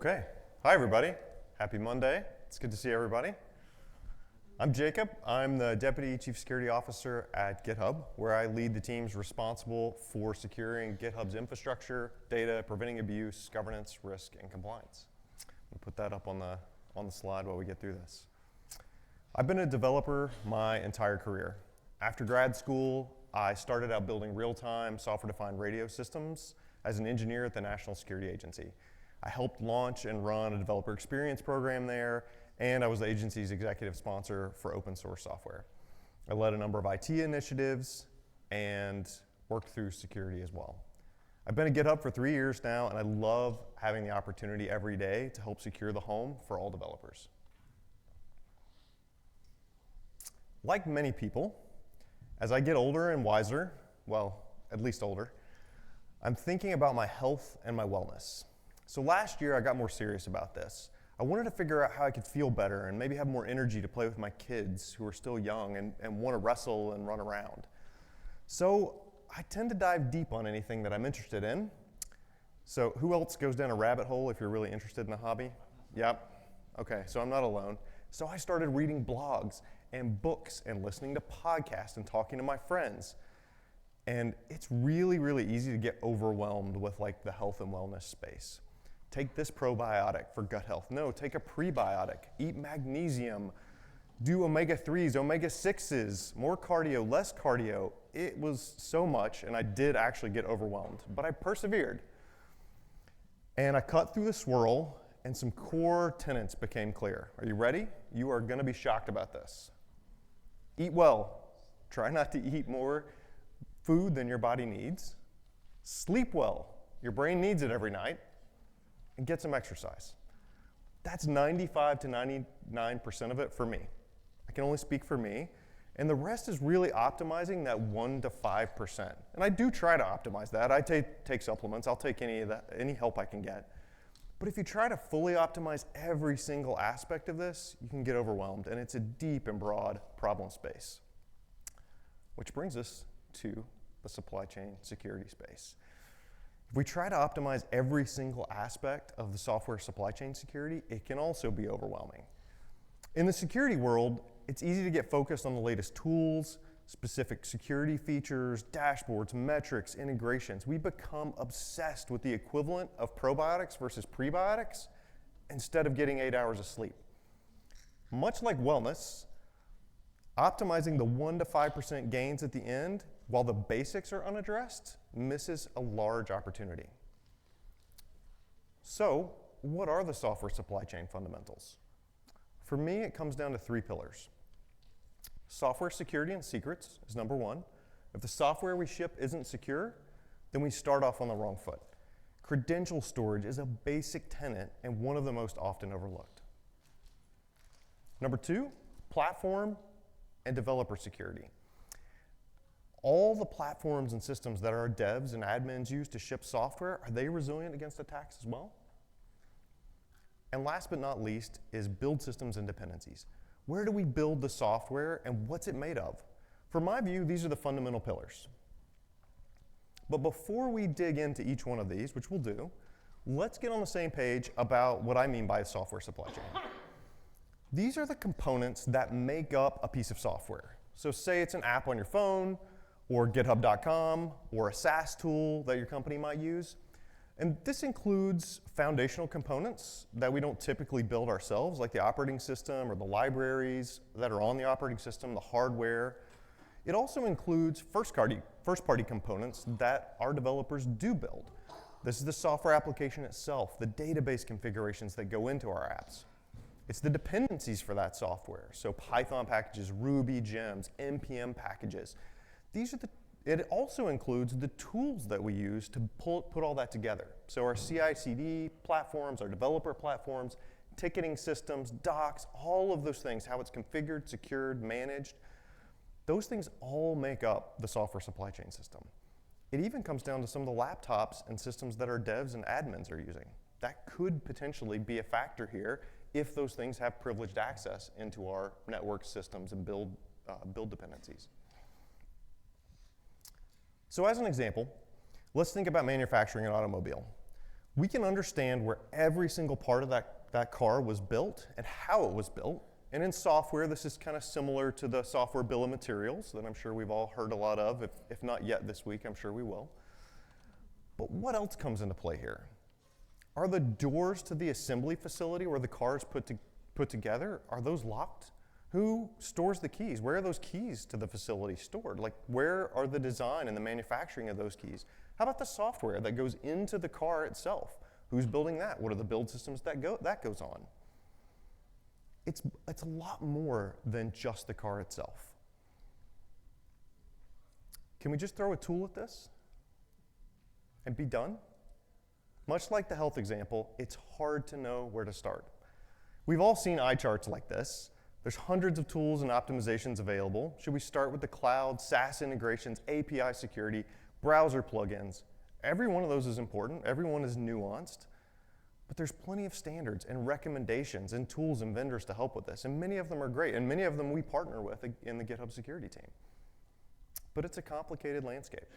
Okay. Hi, everybody. Happy Monday. It's good to see everybody. I'm Jacob. I'm the Deputy Chief Security Officer at GitHub, where I lead the teams responsible for securing GitHub's infrastructure, data, preventing abuse, governance, risk, and compliance. I'll put that up on the slide while we get through this. I've been a developer my entire career. After grad school, I started out building real-time software-defined radio systems as an engineer at the National Security Agency. I helped launch and run a developer experience program there, and I was the agency's executive sponsor for open source software. I led a number of IT initiatives and worked through security as well. I've been at GitHub for 3 years now, and I love having the opportunity every day to help secure the home for all developers. Like many people, as I get older and wiser, well, at least older, I'm thinking about my health and my wellness. So last year, I got more serious about this. I wanted to figure out how I could feel better and maybe have more energy to play with my kids who are still young and want to wrestle and run around. So I tend to dive deep on anything that I'm interested in. So who else goes down a rabbit hole if you're really interested in a hobby? Yep. Okay, so I'm not alone. So I started reading blogs and books and listening to podcasts and talking to my friends. And it's really, really easy to get overwhelmed with like the health and wellness space. Take this probiotic for gut health. No, take a prebiotic. Eat magnesium. Do omega-3s, omega-6s, more cardio, less cardio. It was so much, and I did actually get overwhelmed, but I persevered. And I cut through the swirl, and some core tenets became clear. Are you ready? You are going to be shocked about this. Eat well. Try not to eat more food than your body needs. Sleep well. Your brain needs it every night. And get some exercise. That's 95 to 99% of it for me. I can only speak for me. And the rest is really optimizing that 1 to 5%. And I do try to optimize that. I take supplements. I'll take any help I can get. But if you try to fully optimize every single aspect of this, you can get overwhelmed. And it's a deep and broad problem space. Which brings us to the supply chain security space. If we try to optimize every single aspect of the software supply chain security, it can also be overwhelming. In the security world, it's easy to get focused on the latest tools, specific security features, dashboards, metrics, integrations. We become obsessed with the equivalent of probiotics versus prebiotics instead of getting 8 hours of sleep. Much like wellness, optimizing the 1 to 5% gains at the end while the basics are unaddressed misses a large opportunity. So, what are the software supply chain fundamentals? For me, it comes down to 3 pillars. Software security and secrets is number 1. If the software we ship isn't secure, then we start off on the wrong foot. Credential storage is a basic tenet and one of the most often overlooked. Number 2, platform and developer security. All the platforms and systems that our devs and admins use to ship software, are they resilient against attacks as well? And last but not least is build systems and dependencies. Where do we build the software and what's it made of? From my view, these are the fundamental pillars. But before we dig into each one of these, which we'll do, let's get on the same page about what I mean by a software supply chain. These are the components that make up a piece of software. So say it's an app on your phone, or GitHub.com, or a SaaS tool that your company might use. And this includes foundational components that we don't typically build ourselves, like the operating system or the libraries that are on the operating system, the hardware. It also includes first-party components that our developers do build. This is the software application itself, the database configurations that go into our apps. It's the dependencies for that software, so Python packages, Ruby gems, NPM packages. It also includes the tools that we use to put all that together. So our CI/CD platforms, our developer platforms, ticketing systems, docs, all of those things, how it's configured, secured, managed, those things all make up the software supply chain system. It even comes down to some of the laptops and systems that our devs and admins are using. That could potentially be a factor here if those things have privileged access into our network systems and build dependencies. So as an example, let's think about manufacturing an automobile. we can understand where every single part of that car was built and how it was built. And in software, this is kind of similar to the software bill of materials that I'm sure we've all heard a lot of. If not yet this week, I'm sure we will. But what else comes into play here? Are the doors to the assembly facility where the car is put together, are those locked? Who stores the keys? Where are those keys to the facility stored? Like, where are the design and the manufacturing of those keys? How about the software that goes into the car itself? Who's building that? What are the build systems that goes on? It's a lot more than just the car itself. Can we just throw a tool at this and be done? Much like the health example, it's hard to know where to start. We've all seen eye charts like this. There's hundreds of tools and optimizations available. Should we start with the cloud, SaaS integrations, API security, browser plugins? Every one of those is important. Every one is nuanced. But there's plenty of standards and recommendations and tools and vendors to help with this. And many of them are great. And many of them we partner with in the GitHub security team. But it's a complicated landscape.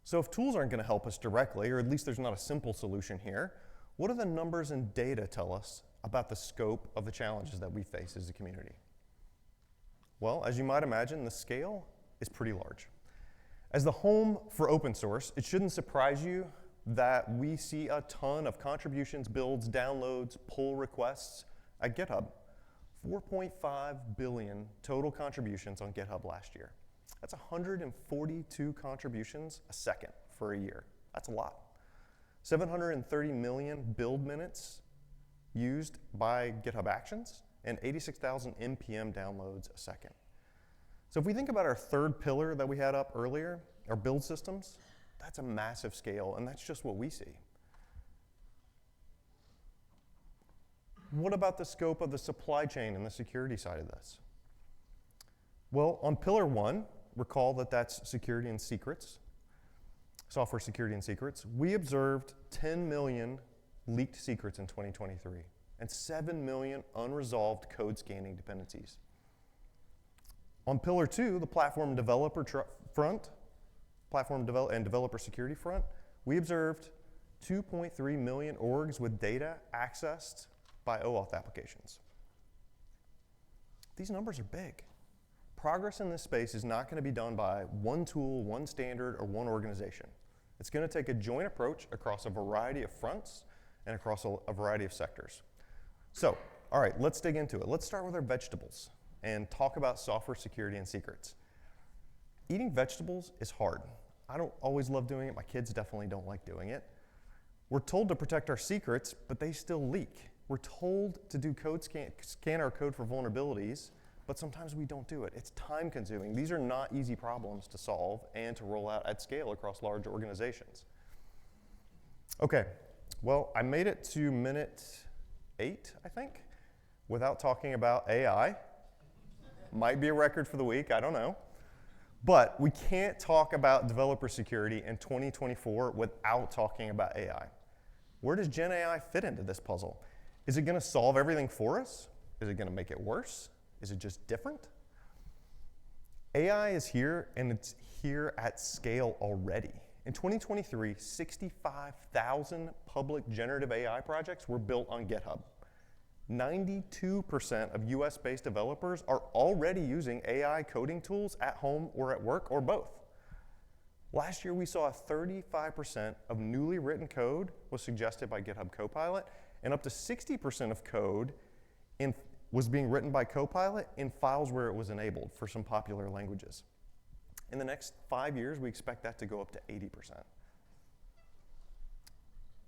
So if tools aren't going to help us directly, or at least there's not a simple solution here, what do the numbers and data tell us about the scope of the challenges that we face as a community? Well, as you might imagine, the scale is pretty large. As the home for open source, it shouldn't surprise you that we see a ton of contributions, builds, downloads, pull requests at GitHub. 4.5 billion total contributions on GitHub last year. That's 142 contributions a second for a year. That's a lot. 730 million build minutes used by GitHub Actions, and 86,000 NPM downloads a second. So if we think about our third pillar that we had up earlier, our build systems, that's a massive scale, and that's just what we see. What about the scope of the supply chain and the security side of this? Well, on pillar one, recall that that's security and secrets, software security and secrets. We observed 10 million leaked secrets in 2023 and 7 million unresolved code scanning dependencies. On pillar two, the platform developer front, and developer security front, we observed 2.3 million orgs with data accessed by OAuth applications. These numbers are big. Progress in this space is not going to be done by one tool, one standard, or one organization. It's going to take a joint approach across a variety of fronts and across a variety of sectors. So, all right, let's dig into it. Let's start with our vegetables and talk about software security and secrets. Eating vegetables is hard. I don't always love doing it. My kids definitely don't like doing it. We're told to protect our secrets, but they still leak. We're told to do scan our code for vulnerabilities, but sometimes we don't do it. It's time consuming. These are not easy problems to solve and to roll out at scale across large organizations. Okay, well, I made it to minute 8, I think, without talking about AI. Might be a record for the week, I don't know. But we can't talk about developer security in 2024 without talking about AI. Where does Gen AI fit into this puzzle? Is it going to solve everything for us? Is it going to make it worse? Is it just different? AI is here, and it's here at scale already. In 2023, 65,000 public generative AI projects were built on GitHub. 92% of US-based developers are already using AI coding tools at home or at work or both. Last year, we saw 35% of newly written code was suggested by GitHub Copilot, and up to 60% of code was being written by Copilot in files where it was enabled for some popular languages. In the next 5 years, we expect that to go up to 80%.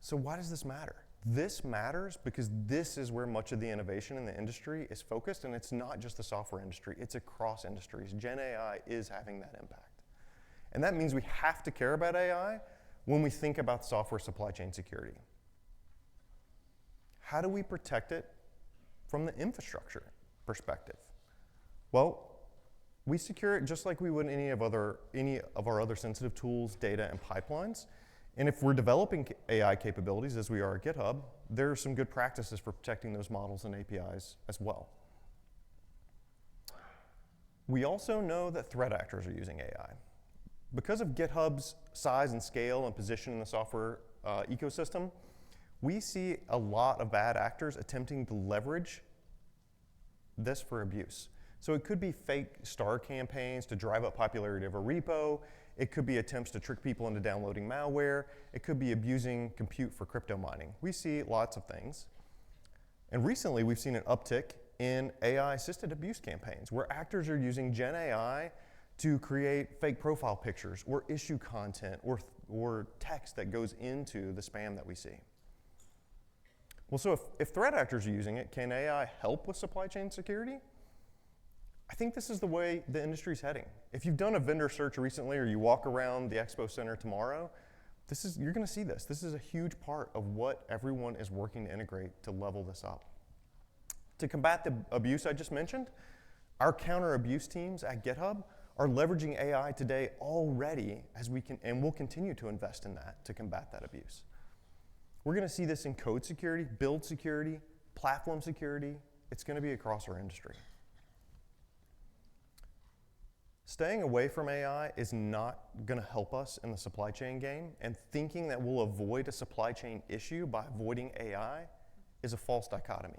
So why does this matter? This matters because this is where much of the innovation in the industry is focused, and it's not just the software industry, it's across industries. Gen AI is having that impact. And that means we have to care about AI when we think about software supply chain security. How do we protect it from the infrastructure perspective? Well, we secure it just like we would any of our other sensitive tools, data, and pipelines. And if we're developing AI capabilities, as we are at GitHub, there are some good practices for protecting those models and APIs as well. We also know that threat actors are using AI. Because of GitHub's size and scale and position in the software ecosystem, we see a lot of bad actors attempting to leverage this for abuse. So it could be fake star campaigns to drive up popularity of a repo. It could be attempts to trick people into downloading malware. It could be abusing compute for crypto mining. We see lots of things. And recently, we've seen an uptick in AI-assisted abuse campaigns where actors are using Gen AI to create fake profile pictures or issue content or text that goes into the spam that we see. Well, so if threat actors are using it, can AI help with supply chain security? I think this is the way the industry's heading. If you've done a vendor search recently or you walk around the Expo Center tomorrow, you're going to see this. This is a huge part of what everyone is working to integrate to level this up. To combat the abuse I just mentioned, our counter-abuse teams at GitHub are leveraging AI today already and we'll continue to invest in that to combat that abuse. We're going to see this in code security, build security, platform security. It's going to be across our industry. Staying away from AI is not going to help us in the supply chain game, and thinking that we'll avoid a supply chain issue by avoiding AI is a false dichotomy.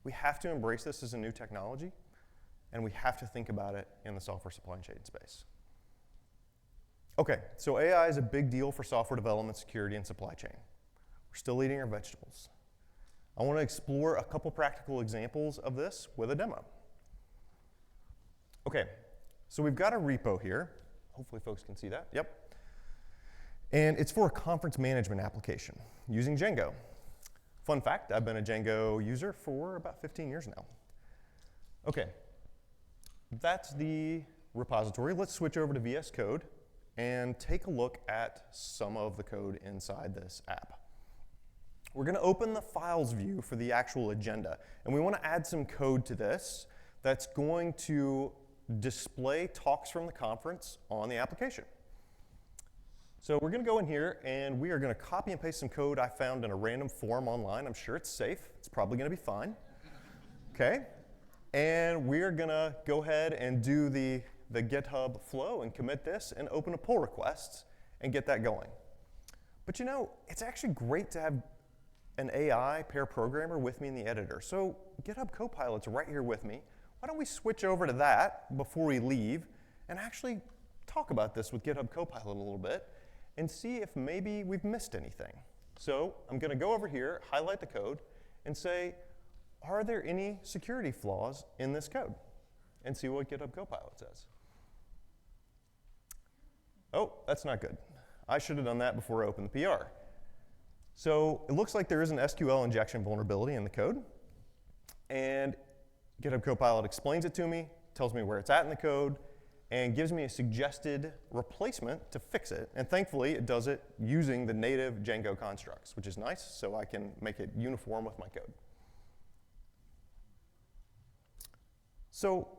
We have to embrace this as a new technology, and we have to think about it in the software supply chain space. Okay, so AI is a big deal for software development, security, and supply chain. We're still eating our vegetables. I want to explore a couple practical examples of this with a demo. Okay, so we've got a repo here. Hopefully folks can see that. Yep. And it's for a conference management application using Django. Fun fact, I've been a Django user for about 15 years now. Okay, that's the repository. Let's switch over to VS Code and take a look at some of the code inside this app. We're going to open the files view for the actual agenda, and we want to add some code to this that's going to display talks from the conference on the application. So we're going to go in here, and we are going to copy and paste some code I found in a random forum online. I'm sure it's safe. It's probably going to be fine. Okay? And we are going to go ahead and do the GitHub flow and commit this and open a pull request and get that going. But you know, it's actually great to have an AI pair programmer with me in the editor. So GitHub Copilot's right here with me. Why don't we switch over to that before we leave and actually talk about this with GitHub Copilot a little bit and see if maybe we've missed anything. So I'm going to go over here, highlight the code, and say, are there any security flaws in this code? And see what GitHub Copilot says. Oh, that's not good. I should have done that before I opened the PR. So it looks like there is an SQL injection vulnerability in the code. And GitHub Copilot explains it to me, tells me where it's at in the code, and gives me a suggested replacement to fix it. And thankfully, it does it using the native Django constructs, which is nice, so I can make it uniform with my code. So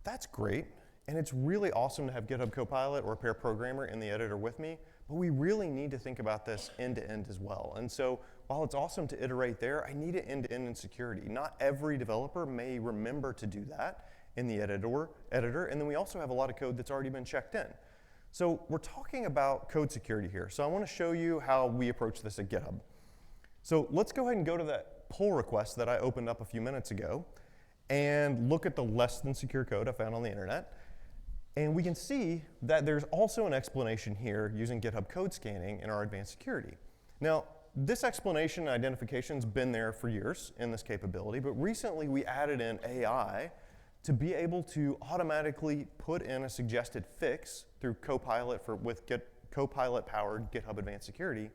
that's great, and it's really awesome to have GitHub Copilot or a pair programmer in the editor with me, but we really need to think about this end-to-end as well. And so while it's awesome to iterate there, I need it end-to-end in security. Not every developer may remember to do that in the editor, and then we also have a lot of code that's already been checked in. So we're talking about code security here. So I want to show you how we approach this at GitHub. So let's go ahead and go to that pull request that I opened up a few minutes ago and look at the less than secure code I found on the internet. And we can see that there's also an explanation here using GitHub code scanning in our advanced security. Now, this explanation and identification has been there for years in this capability, but recently we added in AI to be able to automatically put in a suggested fix through Copilot with Copilot-powered GitHub Advanced Security.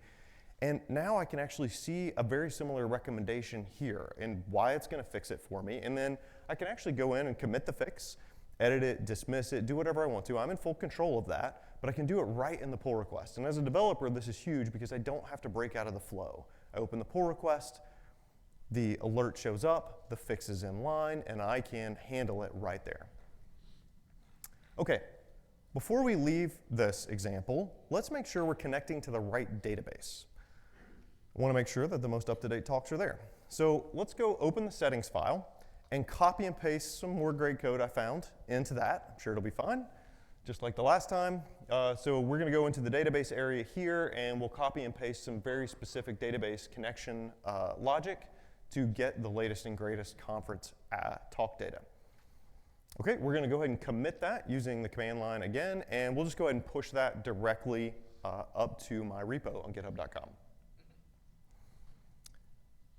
And now I can actually see a very similar recommendation here and why it's going to fix it for me. And then I can actually go in and commit the fix, edit it, dismiss it, do whatever I want to. I'm in full control of that, but I can do it right in the pull request. And as a developer, this is huge because I don't have to break out of the flow. I open the pull request, the alert shows up, the fix is in line, and I can handle it right there. Okay, before we leave this example, let's make sure we're connecting to the right database. I want to make sure that the most up-to-date talks are there. So let's go open the settings file and copy and paste some more great code I found into that. I'm sure it'll be fine. just like the last time. So we're going to go into the database area here, and we'll copy and paste some very specific database connection logic to get the latest and greatest conference talk data. Okay, we're going to go ahead and commit that using the command line again, and we'll just go ahead and push that directly up to my repo on github.com.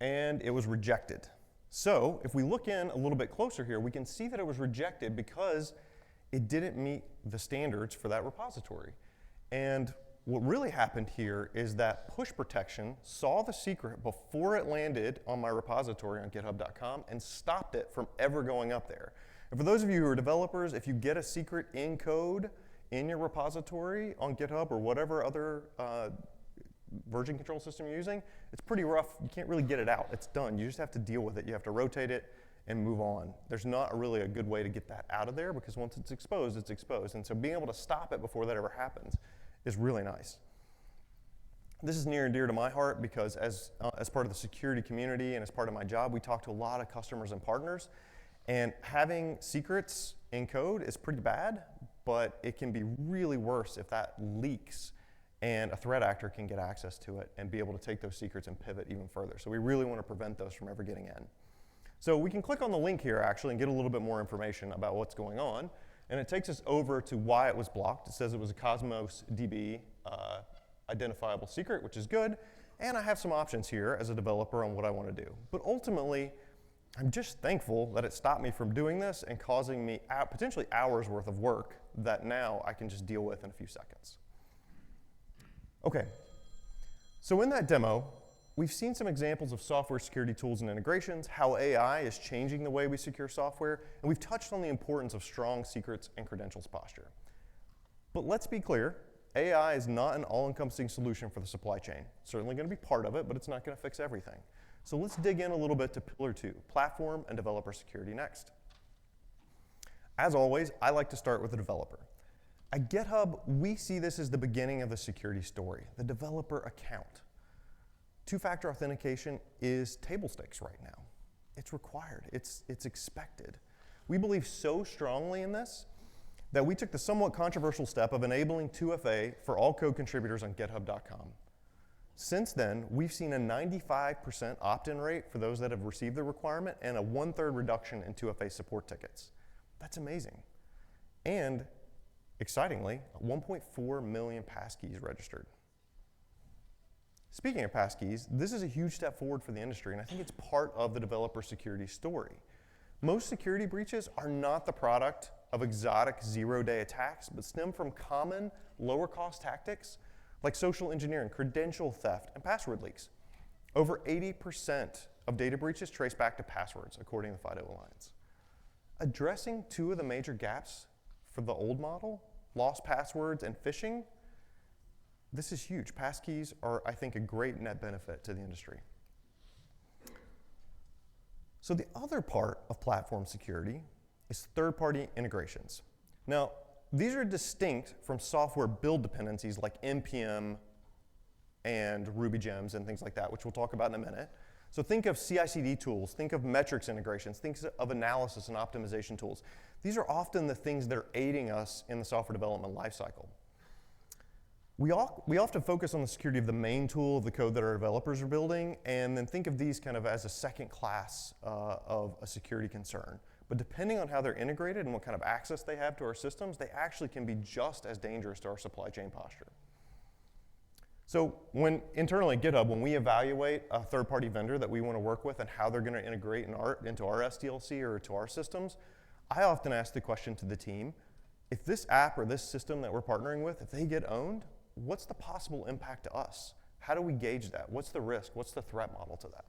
And it was rejected. So if we look in a little bit closer here, we can see that it was rejected because it didn't meet the standards for that repository. And what really happened here is that push protection saw the secret before it landed on my repository on github.com and stopped it from ever going up there. And for those of you who are developers, if you get a secret in code in your repository on GitHub or whatever other version control system you're using, it's pretty rough. You can't really get it out. It's done. You just have to deal with it. You have to rotate it and move on. There's not really a good way to get that out of there because once it's exposed, it's exposed. And so being able to stop it before that ever happens is really nice. This is near and dear to my heart because as part of the security community and as part of my job, we talk to a lot of customers and partners. And having secrets in code is pretty bad, but it can be really worse if that leaks and a threat actor can get access to it and be able to take those secrets and pivot even further. So we really want to prevent those from ever getting in. So we can click on the link here actually and get a little bit more information about what's going on. And it takes us over to why it was blocked. It says it was a Cosmos DB identifiable secret, which is good. And I have some options here as a developer on what I want to do. But ultimately, I'm just thankful that it stopped me from doing this and causing me potentially hours worth of work that now I can just deal with in a few seconds. Okay, so in that demo, we've seen some examples of software security tools and integrations, how AI is changing the way we secure software, and we've touched on the importance of strong secrets and credentials posture. But let's be clear, AI is not an all-encompassing solution for the supply chain. It's certainly going to be part of it, but it's not going to fix everything. So let's dig in a little bit to Pillar 2, platform and developer security next. As always, I like to start with the developer. At GitHub, we see this as the beginning of the security story, the developer account. Two-factor authentication is table stakes right now. It's required. It's expected. We believe so strongly in this that we took the somewhat controversial step of enabling 2FA for all code contributors on github.com. Since then, we've seen a 95% opt-in rate for those that have received the requirement and a 1/3 reduction in 2FA support tickets. That's amazing. And excitingly, 1.4 million passkeys registered. Speaking of passkeys, this is a huge step forward for the industry, and I think it's part of the developer security story. Most security breaches are not the product of exotic zero-day attacks, but stem from common, lower-cost tactics like social engineering, credential theft, and password leaks. Over 80% of data breaches trace back to passwords, according to the FIDO Alliance. Addressing two of the major gaps for the old model, lost passwords and phishing, this is huge. Passkeys are, I think, a great net benefit to the industry. So the other part of platform security is third-party integrations. Now, these are distinct from software build dependencies like NPM and Ruby gems and things like that, which we'll talk about in a minute. So think of CI/CD tools, think of metrics integrations, think of analysis and optimization tools. These are often the things that are aiding us in the software development lifecycle. We often focus on the security of the main tool of the code that our developers are building, and then think of these kind of as a second class of a security concern. But depending on how they're integrated and what kind of access they have to our systems, they actually can be just as dangerous to our supply chain posture. So internally at GitHub, when we evaluate a third-party vendor that we want to work with and how they're going to integrate into our SDLC or to our systems, I often ask the question to the team, if this app or this system that we're partnering with, if they get owned, what's the possible impact to us? How do we gauge that? What's the risk? What's the threat model to that?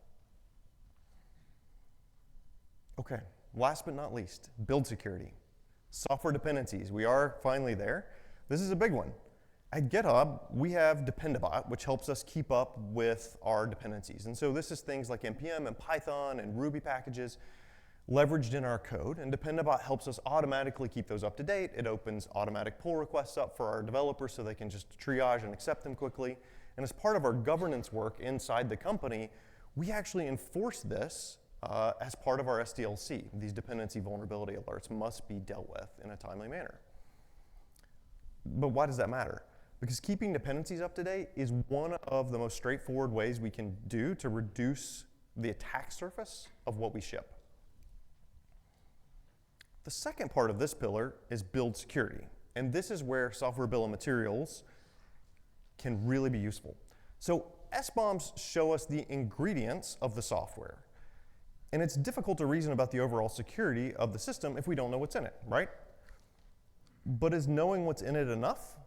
Okay, last but not least, build security. Software dependencies, we are finally there. This is a big one. At GitHub, we have Dependabot, which helps us keep up with our dependencies. And so this is things like NPM and Python and Ruby packages leveraged in our code. And Dependabot helps us automatically keep those up to date. It opens automatic pull requests up for our developers so they can just triage and accept them quickly. And as part of our governance work inside the company, we actually enforce this as part of our SDLC. These dependency vulnerability alerts must be dealt with in a timely manner. But why does that matter? Because keeping dependencies up to date is one of the most straightforward ways we can do to reduce the attack surface of what we ship. The second part of this pillar is build security. And this is where software bill of materials can really be useful. So SBOMs show us the ingredients of the software. And it's difficult to reason about the overall security of the system if we don't know what's in it, right? But is knowing what's in it enough?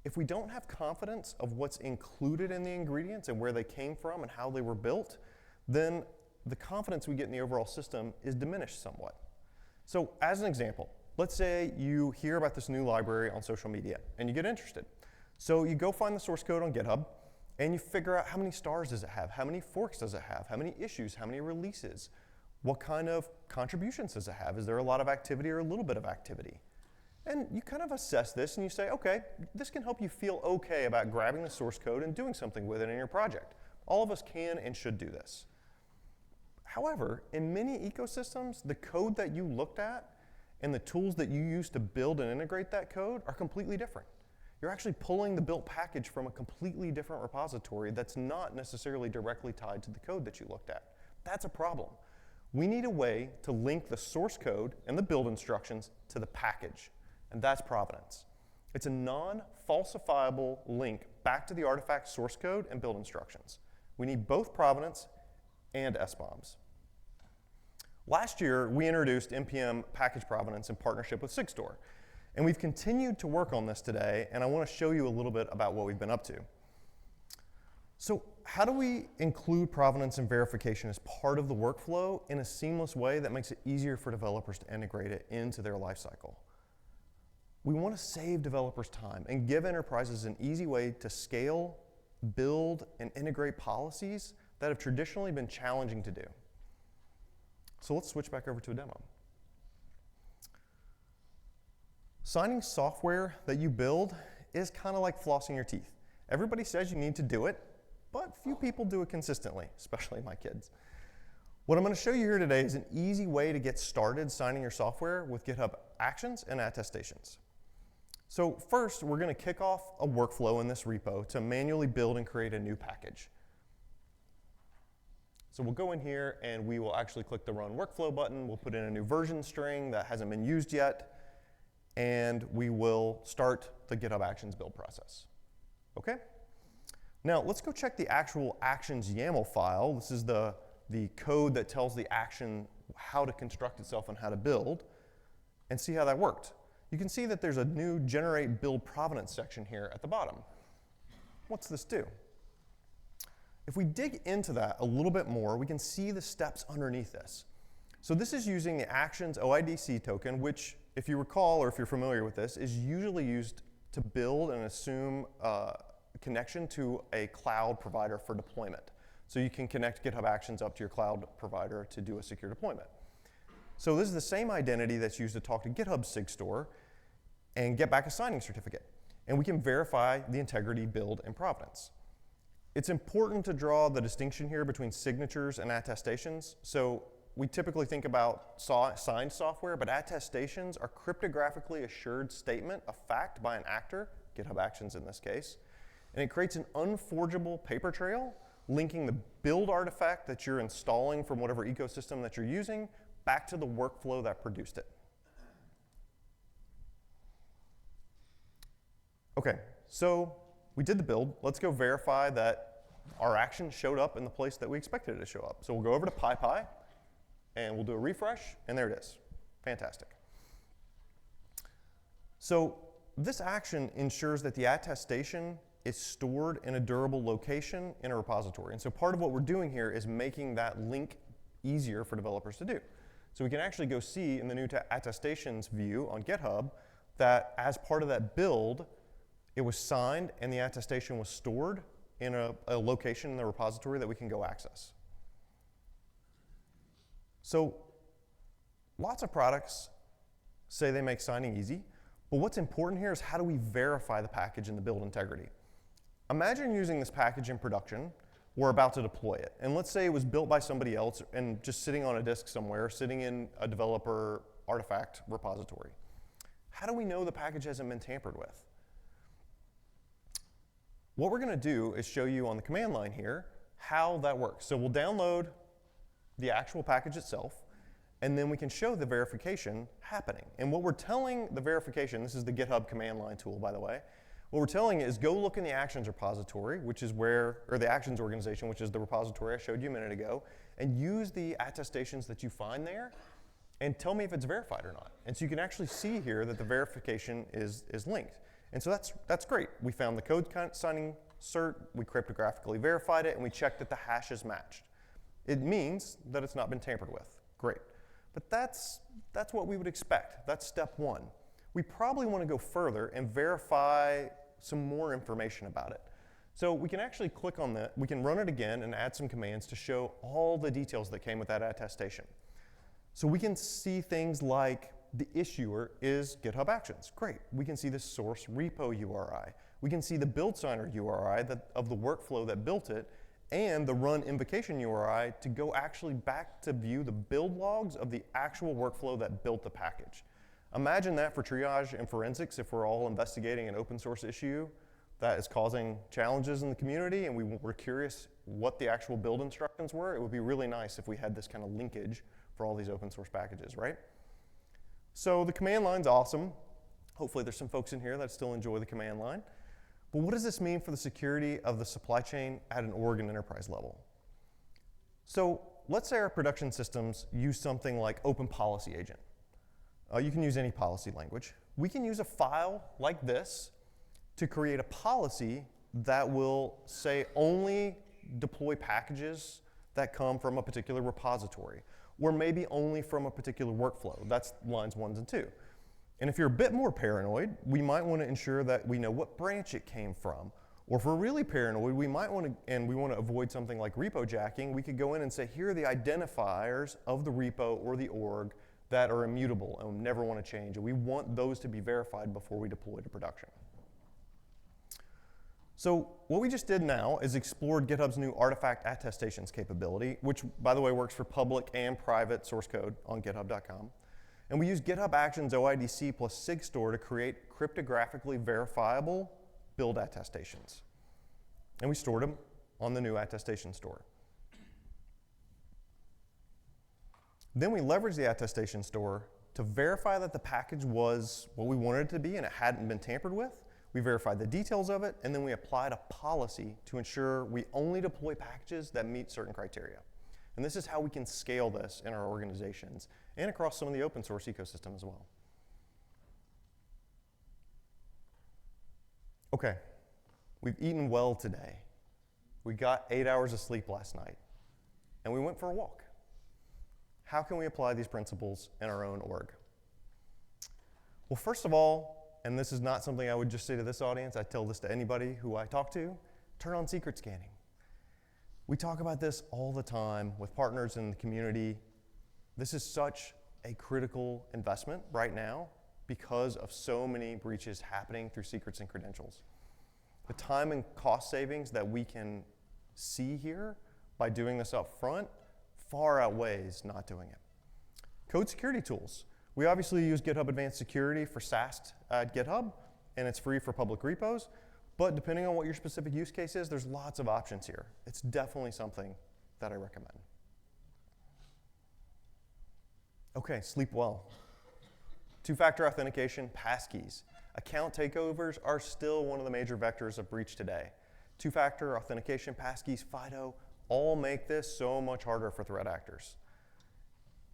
If we don't have confidence of what's included in the ingredients and where they came from and how they were built, then the confidence we get in the overall system is diminished somewhat. So as an example, let's say you hear about this new library on social media and you get interested. So you go find the source code on GitHub and you figure out how many stars does it have, how many forks does it have, how many issues, how many releases, what kind of contributions does it have, is there a lot of activity or a little bit of activity? And you kind of assess this and you say, okay, this can help you feel okay about grabbing the source code and doing something with it in your project. All of us can and should do this. However, in many ecosystems, the code that you looked at and the tools that you use to build and integrate that code are completely different. You're actually pulling the built package from a completely different repository that's not necessarily directly tied to the code that you looked at. That's a problem. We need a way to link the source code and the build instructions to the package. And that's provenance. It's a non-falsifiable link back to the artifact source code and build instructions. We need both provenance and SBOMs. Last year, we introduced NPM package provenance in partnership with Sigstore. And we've continued to work on this today, and I want to show you a little bit about what we've been up to. So how do we include provenance and verification as part of the workflow in a seamless way that makes it easier for developers to integrate it into their lifecycle? We want to save developers time and give enterprises an easy way to scale, build, and integrate policies that have traditionally been challenging to do. So let's switch back over to a demo. Signing software that you build is kind of like flossing your teeth. Everybody says you need to do it, but few people do it consistently, especially my kids. What I'm going to show you here today is an easy way to get started signing your software with GitHub Actions and attestations. So first, we're going to kick off a workflow in this repo to manually build and create a new package. So we'll go in here and we will actually click the Run Workflow button. We'll put in a new version string that hasn't been used yet, and we will start the GitHub Actions build process. Okay? Now, let's go check the actual Actions YAML file. This is the code that tells the action how to construct itself and how to build, and see how that worked. You can see that there's a new Generate Build Provenance section here at the bottom. What's this do? If we dig into that a little bit more, we can see the steps underneath this. So this is using the Actions OIDC token, which, if you recall or if you're familiar with this, is usually used to build and assume a connection to a cloud provider for deployment. So you can connect GitHub Actions up to your cloud provider to do a secure deployment. So this is the same identity that's used to talk to GitHub Sigstore and get back a signing certificate. And we can verify the integrity, build, and provenance. It's important to draw the distinction here between signatures and attestations. So we typically think about signed software, but attestations are cryptographically assured statement of fact by an actor, GitHub Actions in this case, and it creates an unforgeable paper trail linking the build artifact that you're installing from whatever ecosystem that you're using back to the workflow that produced it. Okay, so we did the build. Let's go verify that our action showed up in the place that we expected it to show up. So we'll go over to PyPy, and we'll do a refresh, and there it is. Fantastic. So this action ensures that the attestation is stored in a durable location in a repository. And so part of what we're doing here is making that link easier for developers to do. So we can actually go see in the new attestations view on GitHub that as part of that build, it was signed and the attestation was stored in a location in the repository that we can go access. So lots of products say they make signing easy, but what's important here is how do we verify the package and the build integrity? Imagine using this package in production. We're about to deploy it. And let's say it was built by somebody else and just sitting on a disk somewhere, sitting in a developer artifact repository. How do we know the package hasn't been tampered with? What we're going to do is show you on the command line here how that works. So we'll download the actual package itself, and then we can show the verification happening. And what we're telling the verification, this is the GitHub command line tool, by the way, what we're telling it is go look in the actions repository, which is where, or the actions organization, which is the repository I showed you a minute ago, and use the attestations that you find there and tell me if it's verified or not. And so you can actually see here that the verification is linked. And so that's great. We found the code signing cert, we cryptographically verified it, and we checked that the hash is matched. It means that it's not been tampered with. Great. But that's what we would expect. That's step one. We probably want to go further and verify some more information about it. So we can actually click on that. We can run it again and add some commands to show all the details that came with that attestation. So we can see things like the issuer is GitHub Actions. Great. We can see the source repo URI. We can see the build signer URI of the workflow that built it, and the run invocation URI to go actually back to view the build logs of the actual workflow that built the package. Imagine that for triage and forensics if we're all investigating an open source issue that is causing challenges in the community and we were curious what the actual build instructions were. It would be really nice if we had this kind of linkage for all these open source packages, right? So the command line's awesome. Hopefully there's some folks in here that still enjoy the command line. But what does this mean for the security of the supply chain at an org and enterprise level? So let's say our production systems use something like Open Policy Agent. You can use any policy language. We can use a file like this to create a policy that will say only deploy packages that come from a particular repository, or maybe only from a particular workflow. That's lines 1 and 2. And if you're a bit more paranoid, we might want to ensure that we know what branch it came from. Or if we're really paranoid, we might want to, and we want to avoid something like repo jacking, we could go in and say, here are the identifiers of the repo or the org that are immutable and never want to change. And we want those to be verified before we deploy to production. So what we just did now is explored GitHub's new artifact attestations capability, which, by the way, works for public and private source code on github.com. And we use GitHub Actions OIDC plus SigStore to create cryptographically verifiable build attestations. And we stored them on the new attestation store. Then we leveraged the attestation store to verify that the package was what we wanted it to be and it hadn't been tampered with. We verified the details of it, and then we applied a policy to ensure we only deploy packages that meet certain criteria. And this is how we can scale this in our organizations and across some of the open source ecosystem as well. Okay, we've eaten well today. We got 8 hours of sleep last night, and we went for a walk. How can we apply these principles in our own org? Well, first of all, and this is not something I would just say to this audience, I tell this to anybody who I talk to, turn on secret scanning. We talk about this all the time with partners in the community. This is such a critical investment right now because of so many breaches happening through secrets and credentials. The time and cost savings that we can see here by doing this up front far outweighs not doing it. Code security tools. We obviously use GitHub Advanced Security for SAST at GitHub, and it's free for public repos. But depending on what your specific use case is, there's lots of options here. It's definitely something that I recommend. Okay, sleep well. Two-factor authentication, passkeys. Account takeovers are still one of the major vectors of breach today. Two-factor authentication, passkeys, FIDO, all make this so much harder for threat actors.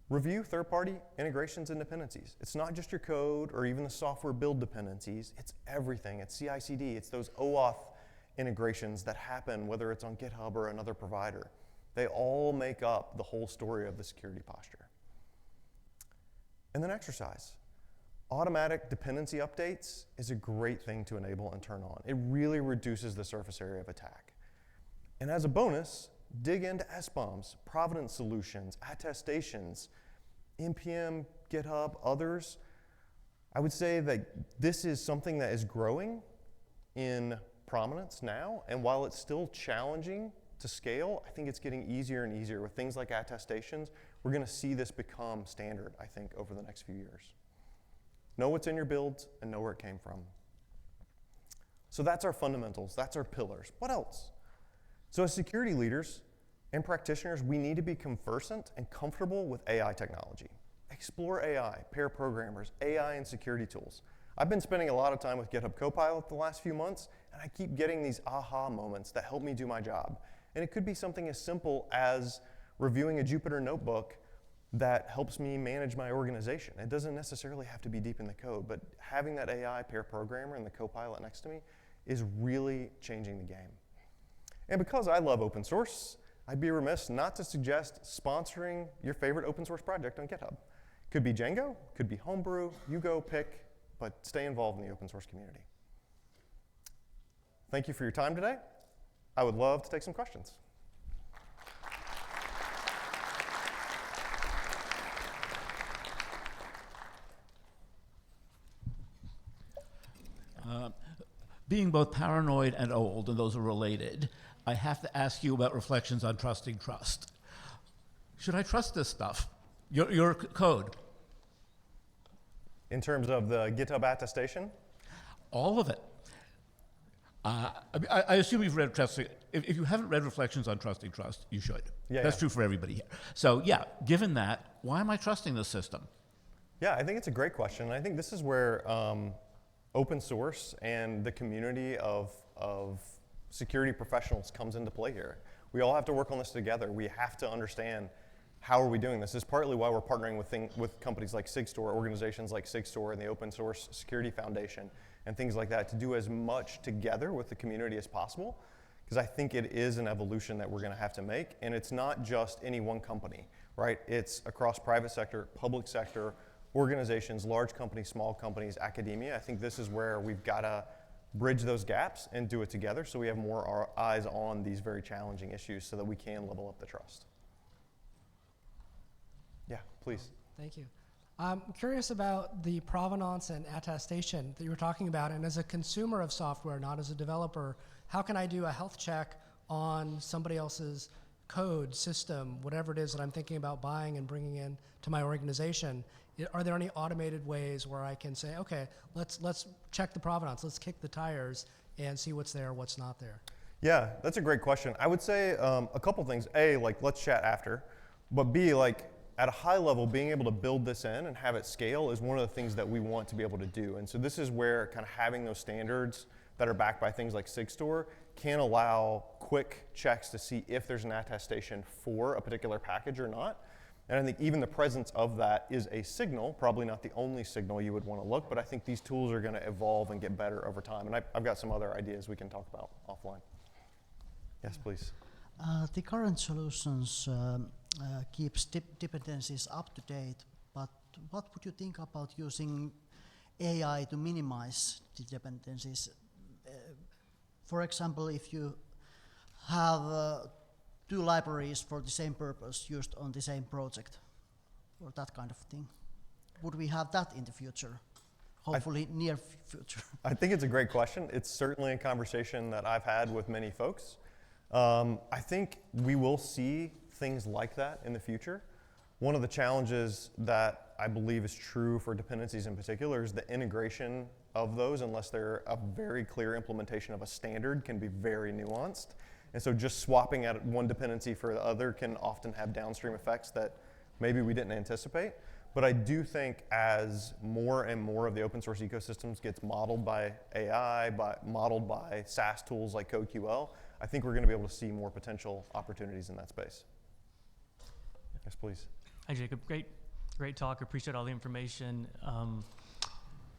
Review third-party integrations and dependencies. It's not just your code or even the software build dependencies. It's everything. It's CI/CD. It's those OAuth integrations that happen, whether it's on GitHub or another provider. They all make up the whole story of the security posture. And then exercise. Automatic dependency updates is a great thing to enable and turn on. It really reduces the surface area of attack. And as a bonus, dig into SBOMs, Providence Solutions, attestations, NPM, GitHub, others. I would say that this is something that is growing in prominence now, and while it's still challenging to scale, I think it's getting easier and easier with things like attestations. We're going to see this become standard, I think, over the next few years. know what's in your builds, and know where it came from. So that's our fundamentals, that's our pillars. What else? So as security leaders and practitioners, we need to be conversant and comfortable with AI technology. Explore AI, pair programmers, AI and security tools. I've been spending a lot of time with GitHub Copilot the last few months, and I keep getting these aha moments that help me do my job. And it could be something as simple as reviewing a Jupyter notebook that helps me manage my organization. It doesn't necessarily have to be deep in the code, but having that AI pair programmer and the Copilot next to me is really changing the game. And because I love open source, I'd be remiss not to suggest sponsoring your favorite open source project on GitHub. Could be Django, could be Homebrew, you go pick, but stay involved in the open source community. Thank you for your time today. I would love to take some questions. Being both paranoid and old, and those are related, I have to ask you about reflections on trusting trust. Should I trust this stuff? Your code? In terms of the GitHub attestation? All of it. I assume you've read Trusting. If you haven't read Reflections on Trusting Trust, you should. That's true for everybody here. So yeah, given that, why am I trusting this system? Yeah, I think it's a great question. I think this is where open source and the community of security professionals comes into play here. We all have to work on this together. We have to understand how are we doing this. This is partly why we're partnering with companies like SigStor, organizations like SigStor and the Open Source Security Foundation and things like that to do as much together with the community as possible, because I think it is an evolution that we're going to have to make, and it's not just any one company, right? It's across private sector, public sector, organizations, large companies, small companies, academia. I think this is where we've got to bridge those gaps and do it together so we have more eyes on these very challenging issues so that we can level up the trust. Yeah, please. Thank you. I'm curious about the provenance and attestation that you were talking about, and as a consumer of software, not as a developer, how can I do a health check on somebody else's code, system, whatever it is that I'm thinking about buying and bringing in to my organization? Are there any automated ways where I can say, okay, let's check the provenance, let's kick the tires and see what's there, what's not there? Yeah, that's a great question. I would say a couple things. A, like, let's chat after. But B, like, at a high level, being able to build this in and have it scale is one of the things that we want to be able to do. And so this is where kind of having those standards that are backed by things like SigStor can allow quick checks to see if there's an attestation for a particular package or not. And I think even the presence of that is a signal, probably not the only signal you would want to look, but I think these tools are going to evolve and get better over time. And I've got some other ideas we can talk about offline. Yes, please. The current solutions keeps dependencies up to date, but what would you think about using AI to minimize the dependencies? For example, if you have two libraries for the same purpose used on the same project, or that kind of thing. Would we have that in the future? Hopefully near future. I think it's a great question. It's certainly a conversation that I've had with many folks. I think we will see things like that in the future. One of the challenges that I believe is true for dependencies in particular is the integration of those, unless they're a very clear implementation of a standard, can be very nuanced. And so just swapping out one dependency for the other can often have downstream effects that maybe we didn't anticipate. But I do think as more and more of the open source ecosystems gets modeled by AI, modeled by SaaS tools like CodeQL, I think we're going to be able to see more potential opportunities in that space. Yes, please. Hi, Jacob. Great talk. Appreciate all the information.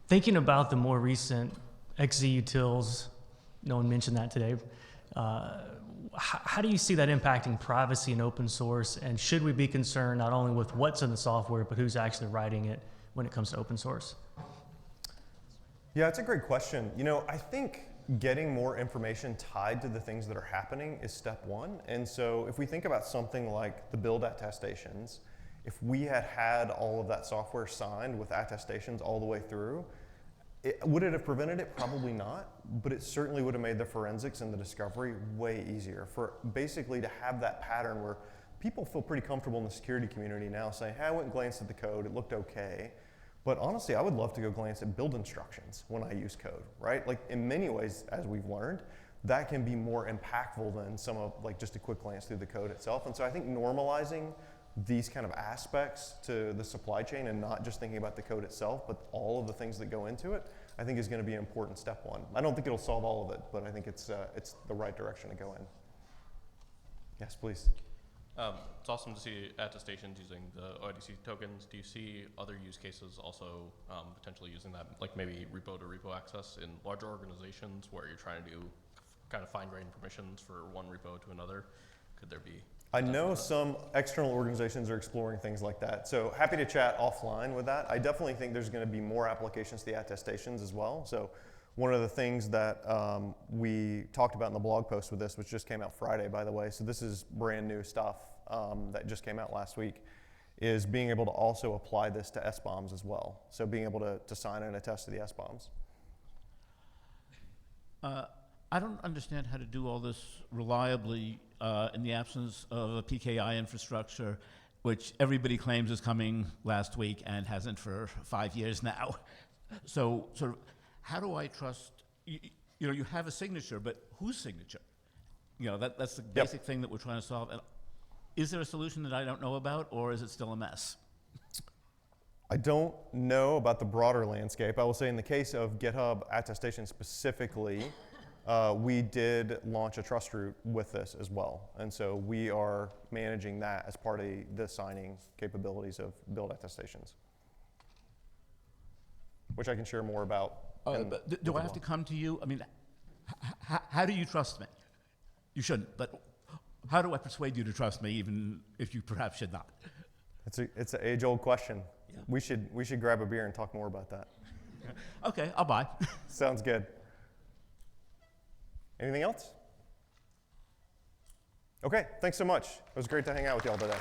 Thinking about the more recent XZ-utils, no one mentioned that today. How do you see that impacting privacy and open source? And should we be concerned not only with what's in the software, but who's actually writing it when it comes to open source? Yeah, it's a great question. You know, I think getting more information tied to the things that are happening is step one. And so if we think about something like the build attestations, if we had all of that software signed with attestations all the way through, would it have prevented it? Probably not, but it certainly would have made the forensics and the discovery way easier for basically to have that pattern where people feel pretty comfortable in the security community now saying, hey, I went and glanced at the code, it looked okay, But honestly, I would love to go glance at build instructions when I use code, right? Like in many ways, as we've learned, that can be more impactful than some of like just a quick glance through the code itself. And so I think normalizing these kind of aspects to the supply chain and not just thinking about the code itself, but all of the things that go into it, I think is going to be an important step one. I don't think it'll solve all of it, but I think it's the right direction to go in. Yes, please. It's awesome to see attestations using the OIDC tokens. Do you see other use cases also potentially using that, like maybe repo to repo access in larger organizations where you're trying to do kind of fine-grained permissions for one repo to another? Could there be? I know some external organizations are exploring things like that. So happy to chat offline with that. I definitely think there's going to be more applications to the attestations as well. So one of the things that we talked about in the blog post with this, which just came out Friday, by the way, so this is brand new stuff that just came out last week, is being able to also apply this to SBOMs as well. So being able to sign and attest to the SBOMs. I don't understand how to do all this reliably in the absence of a PKI infrastructure, which everybody claims is coming last week and hasn't for 5 years now. So sort of, how do I trust, you know, you have a signature, but whose signature? You know, that's the basic thing that we're trying to solve. And is there a solution that I don't know about, or is it still a mess? I don't know about the broader landscape. I will say in the case of GitHub attestation specifically, we did launch a trust root with this as well. And so we are managing that as part of the signing capabilities of build attestations, which I can share more about. But do I have to come to you? I mean, how do you trust me? You shouldn't, but how do I persuade you to trust me, even if you perhaps should not? It's an age-old question. Yeah. We should grab a beer and talk more about that. Okay, I'll buy. Sounds good. Anything else? Okay, thanks so much. It was great to hang out with y'all today.